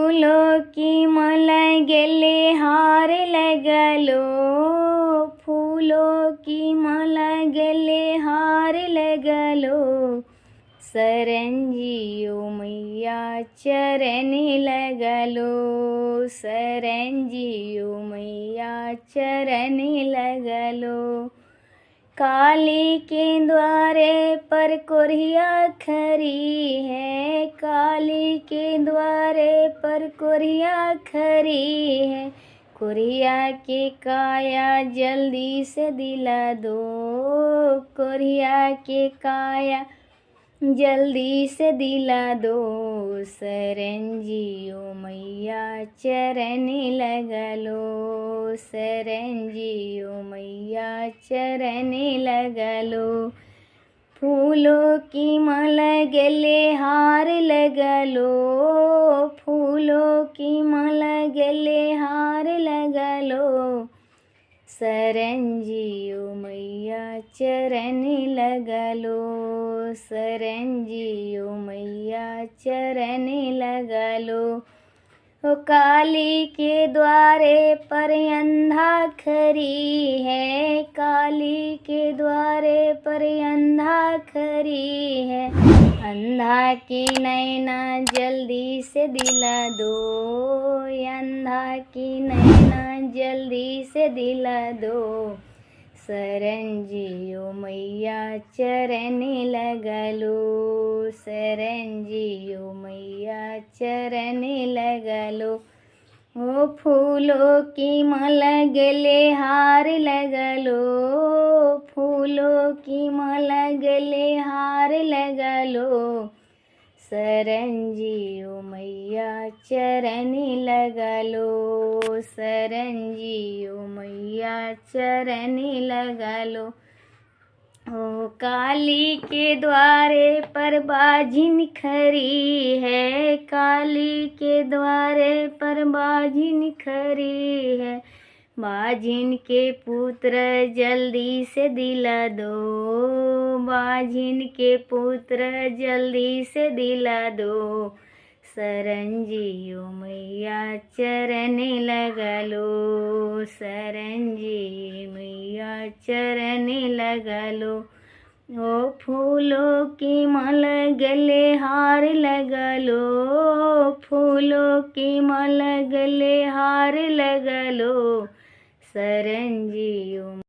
फूलों की माला गले हार लगलो, फूलों की माला गले हार लगलो। शरण जियो मैया चरण लगलो, शरण जियो मैया चरण लगलो। काली के द्वारे पर कोरिया खरी है, काली के द्वारे पर कोरिया खरी है। कोरिया के काया जल्दी से दिला दो, कोरिया के काया जल्दी से दिला दो। शरण जियो मैया चरण लगलो, शरण जियो मैया चरण लगलो। फूलों की माला गले हार लगलो, फूलों की माला गले हार लगलो। शरण जियो मैया चरण लगलो, शरण जियो मैया चरण लगलो। ओ काली के द्वारे पर अंधा खरी है, काली के द्वारे पर अंधा खरी है। अंधा की नैना जल्दी से दिला दो, अंधा की नैना जल्दी से दिला दो। शरण जियो मैया चरण लगलो, शरण जियो मैया चरण लगलो। ओ फूलों की माला गले हार लगलो, फूलों की माला गले हार लगलो। शरण जियो मैया चरण लगलो, शरण जियो मैया चरण लगलो। ओ काली के द्वारे पर बाजिन खरी है, काली के द्वारे पर बाजिन खरी है। बाजिन के पुत्र जल्दी से दिला दो, बाजिन के पुत्र जल्दी से दिला दो। शरण जियो मैया चरण लगलो, शरण जी मैया चरण लगलो। ओ फूलों की माला गले हार लगलो, फूलों की माला गले हार लगलो। शरण जियो